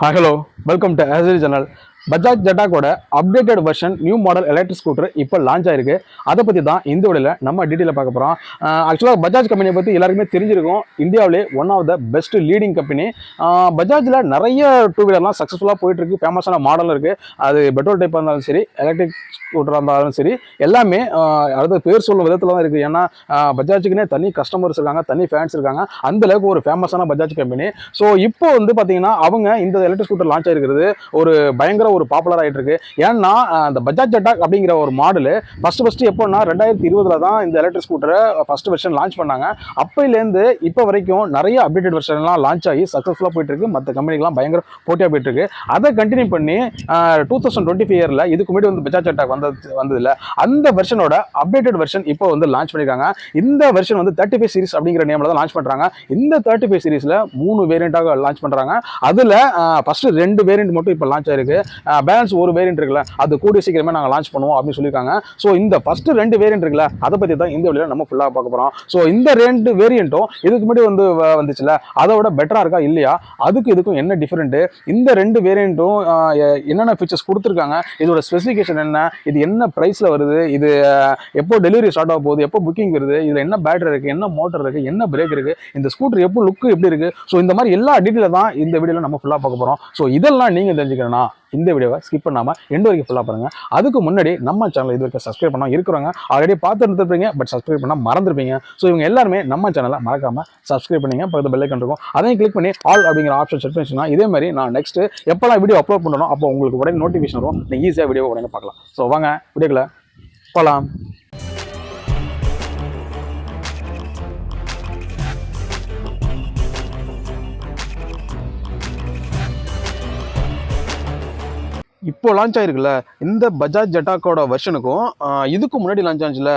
Hello, welcome to Aasari channel. Bajaj ஜெட்டாக்கோட updated version new model electric scooter இப்போ launch ஆயிருக்கு. அதை பற்றி தான் இந்த வீடியோவில் நம்ம டீட்டெயிலாக பார்க்க போகிறோம். ஆக்சுவலாக பஜாஜ் கம்பெனியை பற்றி எல்லாருக்குமே தெரிஞ்சிருக்கும். இந்தியாவிலே one of the best leading company. பஜாஜில் நிறைய டூ வீலர்லாம் சக்ஸஸ்ஃபுல்லாக போயிட்டுருக்கு. ஃபேமஸான மாடல் இருக்குது. அது பெட்ரோல் டைப்பாக இருந்தாலும் சரி, எலக்ட்ரிக் ஸ்கூட்டராக இருந்தாலும் சரி, எல்லாமே அதாவது பேர் சொல்லும் விதத்தில் தான் இருக்குது. ஏன்னா பஜாஜுக்குன்னே தனி கஸ்டமர்ஸ் இருக்காங்க, தனி ஃபேன்ஸ் இருக்காங்க. அந்தளவுக்கு ஒரு ஃபேமஸான பஜாஜ் கம்பெனி. ஸோ இப்போ வந்து பார்த்தீங்கன்னா அவங்க இந்த எலக்ட்ரிக் ஸ்கூட்டர் லான்ச் ஆயிருக்கிறது ஒரு பயங்கர ஒரு பாப்புலர் ஆகிட்டு இருக்கு. ஏன்னா அந்த பஜாஜ் அட்டாக் அப்படிங்கிற ஒரு மாடல் ஃபர்ஸ்ட் எப்போன்னா 2020 தான் இந்த எலக்ட்ரிக் ஸ்கூட்டரை ஃபர்ஸ்ட் வெர்ஷன் லான்ச் பண்ணாங்க. அப்பையிலேருந்து இப்போ வரைக்கும் நிறைய அப்டேட்டட் வெர்ஷன்லாம் லான்ச் ஆகி சக்ஸஸ்ஃபுல்லாக போயிட்டு இருக்கு. மற்ற கம்பெனிக்கெல்லாம் பயங்கர போட்டியாக போயிட்டு இருக்கு. அதை கண்டினியூ பண்ணி 2025 இயரில் இதுக்கு முன்னாடி வந்து பஜாஜ் அட்டாக் வந்தது இல்லை, அந்த வெர்ஷனோட அப்டேட்டட் வெர்ஷன் இப்போ வந்து லான்ச் பண்ணியிருக்காங்க. இந்த வெர்ஷன் வந்து 35 சீரிஸ் அப்படிங்கிற நேமில் தான் லான்ச் பண்ணுறாங்க. இந்த 35 சீரிஸில் 3 வேரியண்ட்டாக லான்ச் பண்ணுறாங்க. அதில் ஃபர்ஸ்ட் 2 வேரியண்ட் மட்டும் இப்போ லான்ச் ஆயிருக்கு. பேலன்ஸ் ஒரு வேரியன்ட் இருக்குல்ல, அது கூடிய சீக்கிரமே நாங்கள் லான்ச் பண்ணுவோம் அப்படின்னு சொல்லியிருக்காங்க. ஸோ இந்த ஃபர்ஸ்ட் 2 வேரியன்ட் இருக்குல்ல, அதை பற்றி தான் இந்த வீடியோவில் நம்ம ஃபுல்லாக பார்க்க போகிறோம். ஸோ இந்த 2 வேரியண்ட்டும் இதுக்கு முன்னாடி வந்துச்சுல, அதோட பெட்டராக இருக்கா இல்லையா, அதுக்கு இதுக்கும் என்ன டிஃபரெண்ட், இந்த 2 வேரியண்ட்டும் என்னென்ன ஃபீச்சர்ஸ் கொடுத்துருக்காங்க, இதோட ஸ்பெசிஃபிகேஷன் என்ன, இது என்ன ப்ரைஸில் வருது, இது எப்போ டெலிவரி ஸ்டார்ட் ஆக போகுது, எப்போ புக்கிங் வருது, இதில் என்ன பேட்டரி இருக்குது, என்ன மோட்டர் இருக்குது, என்ன பிரேக் இருக்குது, இந்த ஸ்கூட்டர் எப்போ லுக்கு எப்படி இருக்குது, ஸோ இந்த மாதிரி எல்லா டீட்டெயிலும் தான் இந்த வீடியோவில் நம்ம ஃபுல்லாக பார்க்க போகிறோம். ஸோ இதெல்லாம் நீங்கள் தெரிஞ்சுக்கணும்னா இந்த வீடியோவை ஸ்கிப் பண்ணாமல் எண்ட் வரைக்கும் ஃபுல்லாக பாருங்க. அதுக்கு முன்னாடி நம்ம சேனல் இது வரைக்கும் சப்ஸ்கிரைப் பண்ணால் இருக்கிறவங்க ஆல்ரெடி பார்த்து இருந்திருப்பீங்க, பட் சப்ஸ்கிரைப் பண்ணால் மறந்துருப்பீங்க. ஸோ இவங்க எல்லாருமே நம்ம சேனலை மறக்காமல் சப்ஸ்கிரைப் பண்ணிங்க. பக்கத்து பெல் ஐக்கான் இருக்கும், அதையும் கிளிக் பண்ணி ஆல் அப்படிங்கிற ஆப்ஷன் செட் பண்ணிச்சுன்னா இதே மாதிரி நான் நெக்ஸ்ட் எப்போல்லாம் வீடியோ அப்லோட் பண்ணணும் அப்போ உங்களுக்கு உடனே நோட்டிஃபிகேஷன் வரும். நீங்கள் ஈஸியாக வீடியோ உடனே பார்க்கலாம். ஸோ வாங்க வீடியோக்குள்ள போகலாம். இப்போ லான்ச் ஆயிருக்குல்ல இந்த பஜாஜ் ஜெட்டாக்கோட வெர்ஷனுக்கும் இதுக்கு முன்னாடி லான்ச் ஆச்சுல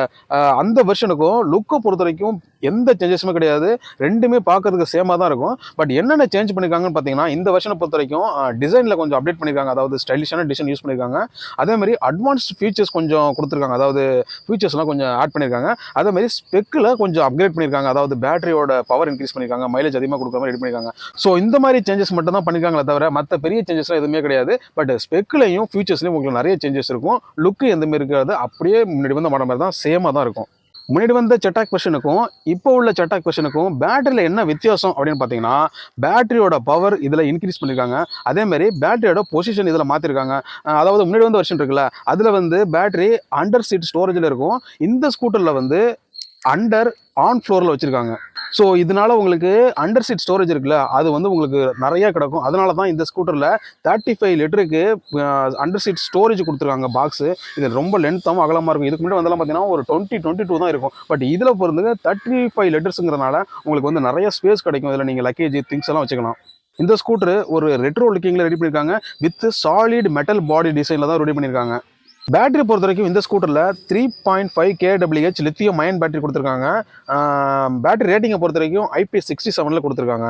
அந்த வெர்ஷனுக்கும் லுக்கை பொறுத்த வரைக்கும் எந்த சேஞ்சஸுமே கிடையாது. ரெண்டுமே பார்க்கறதுக்கு சேமாக தான் இருக்கும். பட் என்னென்ன சேஞ்ச் பண்ணியிருக்காங்கன்னு பார்த்தீங்கன்னா, இந்த வெர்ஷனை பொறுத்த வரைக்கும் டிசைனில் கொஞ்சம் அப்டேட் பண்ணியிருக்காங்க. அதாவது ஸ்டைலிஷான டிசைன் யூஸ் பண்ணியிருக்காங்க. அதேமாதிரி அட்வான்ஸ்ட் ஃபீச்சர்ஸ் கொஞ்சம் கொடுத்துருக்காங்க. அதாவது ஃபீச்சர்ஸ்லாம் கொஞ்சம் ஆட் பண்ணியிருக்காங்க. அதேமாதிரி ஸ்பெக்கில் கொஞ்சம் அப்கிரேட் பண்ணியிருக்காங்க. அதாவது பேட்டரியோட பவர் இன்க்ரீஸ் பண்ணியிருக்காங்க, மைலேஜ் அதிகமாக கொடுக்குற மாதிரி ரெடி பண்ணியிருக்காங்க. ஸோ இந்த மாதிரி சேஞ்சஸ் மட்டும் தான் பண்ணியிருக்காங்களே தவிர மற்ற பெரிய சேஞ்சஸ்லாம் எதுவுமே கிடையாது. பட் ஸ்பெக்லையும் ஃபியூச்சர்ஸ்லையும் உங்களுக்கு நிறைய சேஞ்சஸ் இருக்கும். லுக்கு எந்த மாதிரி இருக்காது, அப்படியே முன்னாடி வந்த மாடல் மாதிரி தான் சேமாக தான் இருக்கும். முன்னாடி வந்த செட்டாக் வெர்ஷனுக்கும் இப்போ உள்ள செட்டாக் வெர்ஷனுக்கும் பேட்டரியில் என்ன வித்தியாசம் அப்படின்னு பார்த்தீங்கன்னா, பேட்டரியோட பவர் இதில் இன்க்ரீஸ் பண்ணியிருக்காங்க. அதேமாதிரி பேட்டரியோட பொசிஷன் இதில் மாற்றிருக்காங்க. அதாவது முன்னாடி வந்த வெர்ஷன் இருக்குல்ல, அதில் வந்து பேட்டரி அண்டர் சீட் ஸ்டோரேஜில் இருக்கும். இந்த ஸ்கூட்டரில் வந்து அண்டர் ஆன் ஃப்ளோரில் வச்சுருக்காங்க. ஸோ இதனால உங்களுக்கு அண்டர் சீட் ஸ்டோரேஜ் இருக்குல்ல, அது வந்து உங்களுக்கு நிறையா கிடக்கும். அதனால தான் இந்த ஸ்கூட்டரில் 35 லிட்டருக்கு அண்டர் சீட் ஸ்டோரேஜ் கொடுத்துருக்காங்க பாக்ஸு. இது ரொம்ப லென்த்தாகவும் அகலமாக இருக்கும். இதுக்கு முன்னாடி வந்தெல்லாம் பார்த்தீங்கன்னா ஒரு 22 தான் இருக்கும். பட் இதில் பொறுத்து 35 லிட்டர்ஸுங்கிறனால உங்களுக்கு வந்து நிறைய ஸ்பேஸ் கிடைக்கும். இதில் நீங்கள் லக்கேஜ் திங்ஸ் எல்லாம் வச்சுக்கலாம். இந்த ஸ்கூட்டர் ஒரு ரெட்ரோ லுக்கிங்கில் ரெடி பண்ணியிருக்காங்க. வித் சாலிட் மெட்டல் பாடி டிசைனில் தான் ரெடி பண்ணியிருக்காங்க. பேட்டரி பொறுத்த வரைக்கும் இந்த ஸ்கூட்டரில் 3.5 kWh லித்தியம் அயன் பேட்டரி கொடுத்துருக்காங்க. பேட்டரி ரேட்டிங்கை பொறுத்த வரைக்கும் IP67 கொடுத்துருக்காங்க.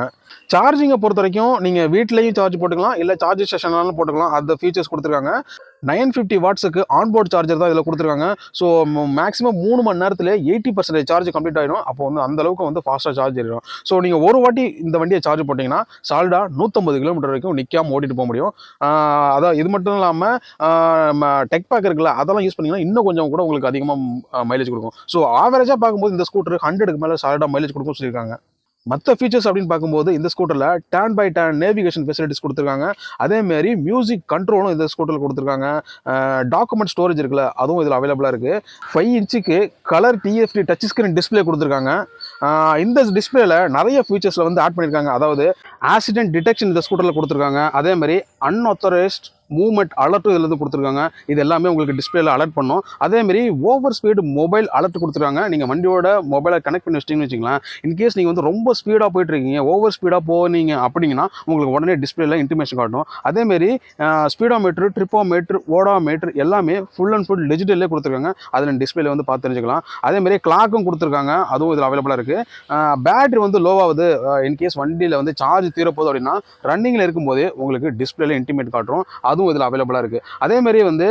சார்ஜிங்கை பொறுத்த வரைக்கும் நீங்கள் வீட்லேயும் சார்ஜ் போட்டுக்கலாம், இல்லை சார்ஜர் ஸ்டேஷனாலும் போட்டுக்கலாம். அந்த ஃபீச்சர்ஸ் கொடுத்துருக்காங்க. 950 வாட்ஸுக்கு ஆன்போர்ட் சார்ஜர் தான் இதில் கொடுத்துருக்காங்க. ஸோ மேக்ஸிமம் 3 மணி நேரத்தில் 80% சார்ஜ் கம்ப்ளீட் ஆகிடும். அப்போ வந்து அந்தளவுக்கு வந்து ஃபாஸ்ட்டாக சார்ஜ் ஆகிடும். ஸோ நீங்கள் ஒரு வாட்டி இந்த வண்டியை சார்ஜ் போட்டிங்கன்னா சால்டாக 150 கிலோமீட்டர் வரைக்கும் நிற்காமல் ஓட்டிட்டு போக முடியும். அதான் இது மட்டும் இல்லாமல் டெக் பேக் இருக்குல்ல, அதெல்லாம் யூஸ் பண்ணிங்கன்னா இன்னும் கொஞ்சம் கூட உங்களுக்கு அதிகமாக மைலேஜ் கொடுக்கும். ஸோ ஆவரேஜாக பார்க்கும்போது இந்த ஸ்கூட்டர் 100க்கு மேலே சால்டாக மைலேஜ் கொடுக்கும்னு சொல்லியிருக்காங்க. மற்ற ஃபீச்சர்ஸ் அப்படின்னு பார்க்கும்போது இந்த ஸ்கூட்டரில் turn by turn navigation facilities கொடுத்துருக்காங்க. அதேமாரி மியூசிக் கண்ட்ரோலும் இந்த ஸ்கூட்டரில் கொடுத்துருக்காங்க. டாக்குமெண்ட் ஸ்டோரேஜ் இருக்குல்ல, அதுவும் இதில் அவைலபிளாக இருக்குது. 5 இன்ச்சுக்கு colour TFT touch screen display கொடுத்துருக்காங்க. இந்த டிஸ்பிளேல நிறைய ஃபீச்சர்ஸில் வந்து ஆட் பண்ணியிருக்காங்க. அதாவது ஆக்சிடென்ட் டிடெக்ஷன் இந்த ஸ்கூட்டரில் கொடுத்துருக்காங்க. அதேமாதிரி அன்ஆத்தரைஸ்ட் மூவ்மெண்ட் அலர்ட்டும் இதில் வந்து கொடுத்துருக்காங்க. இது எல்லாமே உங்களுக்கு டிஸ்பிளேல அலர்ட் பண்ணும். அதேமாரி ஓவர் ஸ்பீடு மொபைல் அலர்ட் கொடுத்துருக்காங்க. நீங்கள் வண்டியோட மொபைலை கனெக்ட் பண்ணி வச்சிட்டிங்கன்னு வச்சுக்கலாம். இன்கேஸ் நீங்கள் வந்து ரொம்ப ஸ்பீடாக போயிட்டு இருக்கீங்க, ஓவர் ஸ்பீடாக போனீங்க அப்படிங்கன்னா உங்களுக்கு உடனே டிஸ்பிளேல இன்டிமேஷன் காட்டும். அதேமாரி ஸ்பீடோமீட்டர், ட்ரிப்போமீட்டர், ஓடோமீட்டர் எல்லாமே ஃபுல் அண்ட் ஃபுல் டிஜிட்டல்லே கொடுத்துருக்காங்க. அதில் டிஸ்பிளேல வந்து பார்த்து தெரிஞ்சுக்கலாம். அதேமாரி கிளாக்கும் கொடுத்துருக்காங்க, அதுவும் இதில் அவைலபிளாக இருக்குது. பேட்டரி வந்து லோவாகுது, இன்கேஸ் வண்டியில் வந்து சார்ஜ் தீரப்போகுது அப்படின்னா ரன்னிங்கில் இருக்கும்போதே உங்களுக்கு டிஸ்பிளேல இன்டிமேட் காட்டும். அதுவும் இதில் அவைலபிளாக இருக்குது. அதேமாரி வந்து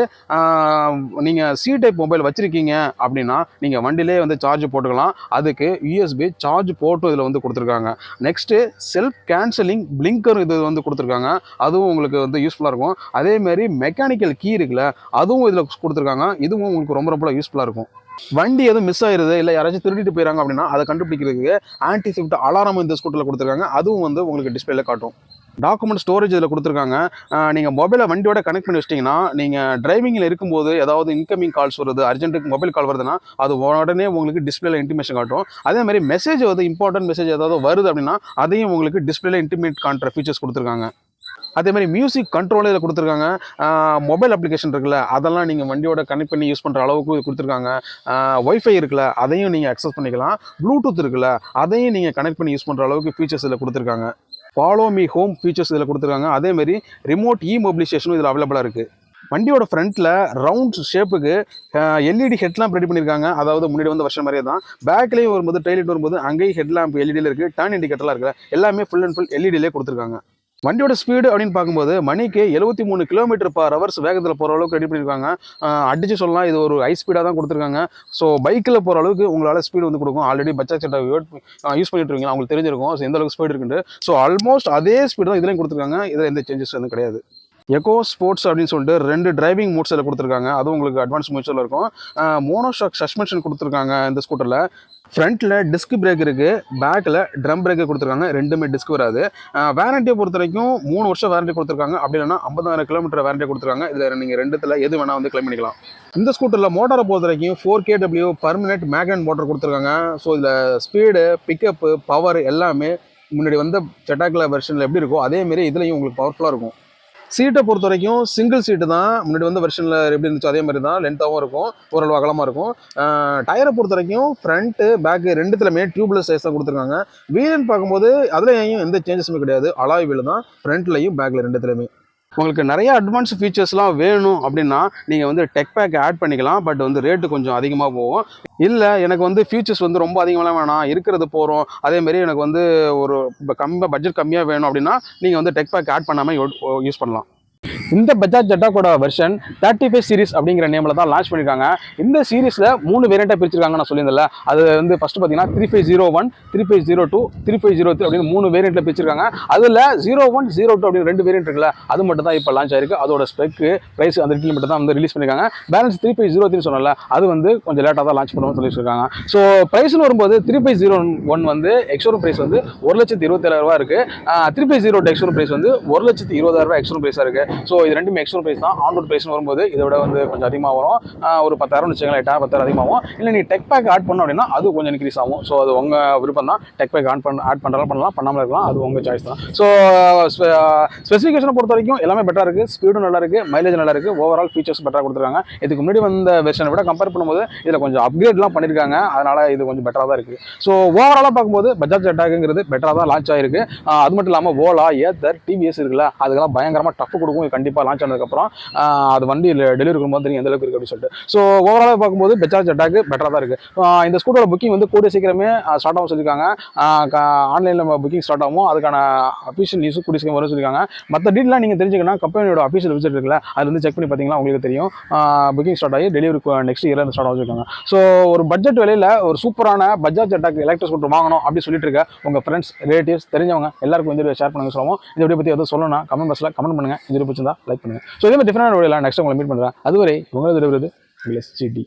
நீங்கள் சி டைப் மொபைல் வச்சுருக்கீங்க அப்படின்னா நீங்கள் வண்டியிலே வந்து சார்ஜ் போட்டுக்கலாம். அதுக்கு யூஎஸ்பி சார்ஜ் போர்ட்டும் இதில் வந்து கொடுத்துருக்காங்க. நெக்ஸ்ட்டு செல்ஃப் கேன்சலிங் பிளிங்கர் இது வந்து கொடுத்துருக்காங்க. அதுவும் உங்களுக்கு வந்து யூஸ்ஃபுல்லாக இருக்கும். அதேமாரி மெக்கானிக்கல் கீ இருக்குல்ல, அதுவும் இதில் கொடுத்துருக்காங்க. இதுவும் உங்களுக்கு ரொம்ப ரொம்ப யூஸ்ஃபுல்லாக இருக்கும். வண்டி எதுவும் மிஸ் ஆயிருது இல்லை யாராச்சும் திருடிட்டு போயிறாங்க அப்படின்னா அதை கண்டுபிடிக்கிறதுக்கு ஆன்டி செஃப்ட் அலாரம் இந்த ஸ்கூட்டரில் கொடுத்துருக்காங்க. அதுவும் வந்து உங்களுக்கு டிஸ்பிளேல காட்டும். டாக்குமெண்ட் ஸ்டோரேஜ் இதில் கொடுத்துருக்காங்க. நீங்கள் மொபைலை வண்டியோட கனெக்ட் பண்ணி வச்சிட்டிங்கன்னா நீங்கள் டிரைவிங்கில் இருக்கும்போது ஏதாவது இன்கமிங் கால்ஸ் வருது, அர்ஜென்ட்டுக்கு மொபைல் கால் வருதுன்னா அது உடனே உங்களுக்கு டிஸ்பிளேல இன்டிமேஷன் காட்டும். அதேமாதிரி மெசேஜ் வந்து இம்பார்ட்டன்ட் மெசேஜ் ஏதாவது வருது அப்படின்னா அதையும் உங்களுக்கு டிஸ்பிளேல இன்டிமேட் காட்டுற ஃபீச்சர்ஸ் கொடுத்துருக்காங்க. அதேமாதிரி மியூசிக் கண்ட்ரோலும் இதில் கொடுத்துருக்காங்க. மொபைல் அப்ளிகேஷன் இருக்குல்ல, அதெல்லாம் நீங்கள் வண்டியோட கனெக்ட் பண்ணி யூஸ் பண்ணுற அளவுக்கு கொடுத்துருக்காங்க. ஒய்ஃபை இருக்குல்ல, அதையும் நீங்கள் அக்சஸ் பண்ணிக்கலாம். ப்ளூடூத் இருக்குல்ல, அதையும் நீங்கள் கனெக்ட் பண்ணி யூஸ் பண்ணுற அளவுக்கு ஃபீச்சர்ஸ் இதில் கொடுத்துருக்காங்க. ஃபாலோ மீ ஹோம் ஃபீச்சர்ஸ் இதில் கொடுத்துருக்காங்க. அதேமாரி ரிமோட் மொபிலைசேஷனும் இதில் அவைலபிளாக இருக்குது. வண்டியோட ஃப்ரண்ட்டில் ரவுண்ட் ஷேப்புக்கு எல்இடி ஹெட்லாம்ப் ரெடி பண்ணியிருக்காங்க. அதாவது முன்னாடி வந்து வருஷம் மாதிரியே தான். பேக்லேயும் வரும்போது டைலைட் வரும்போது அங்கேயும் ஹெட்லாம்ப் எல்இடியில் இருக்குது. டர்ன் இண்டிகேட்டர்லாம் இருக்குது. எல்லாமே ஃபுல் அண்ட் ஃபுல் எல்இடியிலே கொடுத்துருக்காங்க. வண்டியோட ஸ்பீடு அப்படின்னு பார்க்கும்போது மணிக்கு 73 km/h வேகத்தில் போகிற அளவுக்கு ரெடி பண்ணியிருக்காங்க. அடிச்சு சொல்லலாம் இது ஒரு ஹை ஸ்பீடாக தான் கொடுத்துருக்காங்க. ஸோ பைக்கில் போகிற அளவுக்கு உங்களால் ஸ்பீடு வந்து கொடுக்கும். ஆல்ரெடி பஜாஜ் செட்டை யூஸ் பண்ணிட்டு இருக்கீங்க, அவங்களுக்கு தெரிஞ்சிருக்கும் ஸோ எந்த அளவுக்கு ஸ்பீடு இருக்குன்னு. ஸோ ஆல்மோஸ்ட் அதே ஸ்பீடு தான் இதுலேயும் கொடுத்துருக்காங்க. இதில் எந்த சேஞ்சஸ் வந்து கிடையாது. எக்கோ ஸ்போர்ட்ஸ் அப்படின்னு சொல்லிட்டு 2 டிரைவிங் மோட்ஸ் இதில் கொடுத்துருக்காங்க. அதுவும் உங்களுக்கு அட்வான்ஸ் மோட்ஸில் இருக்கும். மோனோஷாக் சஸ்பென்ஷன் கொடுத்துருக்காங்க இந்த ஸ்கூட்டரில். ஃப்ரண்ட்டில் டிஸ்க் பிரேக் இருக்குது, பேக்கில் ட்ரம் பிரேக்கு கொடுத்துருக்காங்க. ரெண்டுமே டிஸ்க் வராது. வாரண்டியை பொறுத்த வரைக்கும் 3 வருஷம் வாரண்டி கொடுத்துருக்காங்க. அப்படி இல்லைனா 50,000 km வாரண்டி கொடுத்துருக்காங்க. இதில் நீங்கள் ரெண்டுத்தில் எது வேணால் வந்து கிளைம் பண்ணிக்கலாம். இந்த ஸ்கூட்டரில் மோட்டாரை பொறுத்த வரைக்கும் 4kW பர்மனெண்ட் மேக்னட் மோட்டர் கொடுத்துருக்காங்க. ஸோ இதில் ஸ்பீடு, பிக்கப்பு, பவர் எல்லாமே முன்னாடி வந்த ஜெட்டாக்ல வெர்ஷனில் எப்படி இருக்கோ அதேமாரி இதுலேயும் உங்களுக்கு பவர்ஃபுல்லாக இருக்கும். சீட்டை பொறுத்த வரைக்கும் சிங்கிள் சீட்டு தான். முன்னாடி வந்து வெர்ஷனில் எப்படி இருந்துச்சோ அதே மாதிரி தான். லென்த்தாகவும் இருக்கும், ஓரளவு அகலமாக இருக்கும். டயரை பொறுத்த வரைக்கும் ஃப்ரண்ட்டு பேக்கு ரெண்டுத்துலையுமே டியூப்லெஸ் சைஸ் தான் கொடுத்துருக்காங்க. வீலுன்னு பார்க்கும்போது அதுலேயும் எந்த சேஞ்சஸுமே கிடையாது. அலாய் வீல் தான் ஃப்ரண்ட்லையும் பேக்கில் ரெண்டுத்துலையுமே. உங்களுக்கு நிறைய அட்வான்ஸ் ஃபீச்சர்ஸ்லாம் வேணும் அப்படின்னா நீங்கள் வந்து டெக் பேக் ஆட் பண்ணிக்கலாம். பட் வந்து ரேட்டு கொஞ்சம் அதிகமாக போகும். இல்லை எனக்கு வந்து ஃபீச்சர்ஸ் வந்து ரொம்ப அதிகமாக வேணாம், இருக்கிறது போகிறோம், அதேமாரி எனக்கு வந்து ஒரு பட்ஜெட் கம்மியாக வேணும் அப்படின்னா நீங்கள் வந்து டெக் பேக் ஆட் பண்ணாமல் யூஸ் பண்ணலாம். இந்த பஜாஜ் ஜெட்டாக்கோட வெர்ஷன் 35 சீரிஸ் அப்படிங்கிற நேமில் தான் லான்ச் பண்ணியிருக்காங்க. இந்த சீரிஸில் 3 வேரியண்ட்டாக பிரிச்சிருக்காங்க. நான் சொல்லியிருந்தேன்ல, அது வந்து ஃபஸ்ட்டு பார்த்தீங்கன்னா 3501, 3502, 3503 அப்படின்னு 3 வேரியண்ட்டில் பிரிச்சிருக்காங்க. அதில் 01, 02 அப்படின்னு 2 வேரியண்ட் இருக்குல்ல, அது மட்டும் தான் இப்போ லான்ச் ஆயிருக்கு. அதோட ஸ்பெக்கு, ப்ரைஸ் அந்த டீட்டெயில் மட்டும் தான் வந்து ரிலீஸ் பண்ணியிருக்காங்க. பேலன்ஸ் 3503 சொன்னால அது வந்து கொஞ்சம் லேட்டாக தான் லான்ச் பண்ணுவோம்னு சொல்லியிருக்காங்க. ஸோ ப்ரைஸ்னு வரும்போது 3501 வந்து எக்ஸ்ஷோரூம் ப்ரைஸ் வந்து 1,27,000 இருக்குது. 3502 எக்ஸ்ஷோரூம் ப்ரைஸ் வந்து 1,20,000 எக்ஸ்ஷோரூம் ப்ரைஸாக இருக்குது. ஸோ இது ரெண்டுமே எக்ஸ்ட்ரா ப்ரைஸ் தான். ஆன் ரோட் ப்ரைஸ்னு வரும்போது இதை விட வந்து கொஞ்சம் அதிகமாக வரும். ஒரு 10,000 வச்சுக்கலாம், 8,000 10,000 அதிகமாகும். இல்லை நீ டெக் பேக் ஆட் பண்ணோம் அப்படின்னா அது கொஞ்சம் இன்க்ரீஸ் ஆகும். ஸோ அது உங்கள் விருப்பம் தான். டெக் பேக் ஆட் பண்ணுறதுலாம் பண்ணலாம், பண்ணாமல் இருக்கலாம், அது உங்கள் சாய்ஸ் தான். ஸோ ஸ்பெசிஃபிகேஷனை பொறுத்த வரைக்கும் எல்லாமே பெட்டராக இருக்குது. ஸ்பீடும் நல்லா இருக்குது, மைலேஜ் நல்லா இருக்குது, ஓவரால் ஃபீச்சர்ஸ் பெட்டராக கொடுத்துருக்காங்க. இதுக்கு முன்னாடி வந்த வெர்ஷனை விட கம்பேர் பண்ணும்போது இதில் கொஞ்சம் அப்கிரேட்லாம் பண்ணியிருக்காங்க. அதனால் இது கொஞ்சம் பெட்டராக தான் இருக்குது. ஸோ ஓவராலாக பார்க்கும்போது பஜாஜ் ஜெட்டாக்குங்கிறது பெட்டராக தான் லான்ச் ஆயிருக்கு. அது மட்டும் இல்லாமல் ஓலா, ஏத்தர், டிவிஎஸ் இருக்குல்ல, அதுக்கெல்லாம் பயங்கரமாக டஃப் கொடுக்கும் கண்டிப்பாக லான்ச் ஆனதுக்கப்புறம். அது வண்டி டெலிவரி இருக்கும்போது தெரியும் எந்த அளவுக்கு இருக்குது அப்படின்னு சொல்லிட்டு. ஸோ ஓவராலாக பார்க்கும்போது பஜாஜ் ஜெட்டாக்கு பெட்டராக தான் இருக்குது. இந்த ஸ்கூட்டரோட புக்கிங் வந்து கூடிய சீக்கிரமே ஸ்டார்ட் ஆகும் சொல்லியிருக்காங்க. ஆன்லைனில் புக்கிங் ஸ்டார்ட் ஆகும். அதுக்கான அஃபீஷியல் நியூஸும் கூடிய சீக்கிரம் வரும் சொல்லியிருக்காங்க. மற்ற டீட்டெயிலாக நீங்கள் தெரிஞ்சுக்கணும், கம்பெனியோட அஃபீஷியல் வெப்சைட் இருக்குல்ல, அது வந்து செக் பண்ணி பார்த்தீங்கன்னா உங்களுக்கு தெரியும். புக்கிங் ஸ்டார்ட் ஆகி டெலிவரி நெக்ஸ்ட் இயரில் ஸ்டார்ட் ஆகிருக்காங்க. ஸோ ஒரு பட்ஜெட் விலையில் ஒரு சூப்பரான பஜாஜ் ஜெட்டாக் எலக்ட்ரிக் ஸ்கூட்டர் வாங்கணும் அப்படின்னு சொல்லிட்டு இருக்க உங்கள் ஃப்ரெண்ட்ஸ், ரிலேட்டிவ்ஸ், தெரிஞ்சவங்க எல்லாருக்கும் வந்து ஷேர் பண்ணுங்க சொல்லுவோம். இந்த வீடியோ பற்றி எதுவும் சொல்லணும்னா கமெண்ட் பாக்ஸில் கமெண்ட் பண்ணுங்கள். இந்த வீடியோ பிடிச்சிருந்தா லைக் பண்ணுங்கள். ஸோ இதே மாதிரி டிஃபரெண்ட் வீடியோவில் நெக்ஸ்ட் உங்களை மீட் பண்ணுறேன். அதுவரை உங்களது விடுவது GT.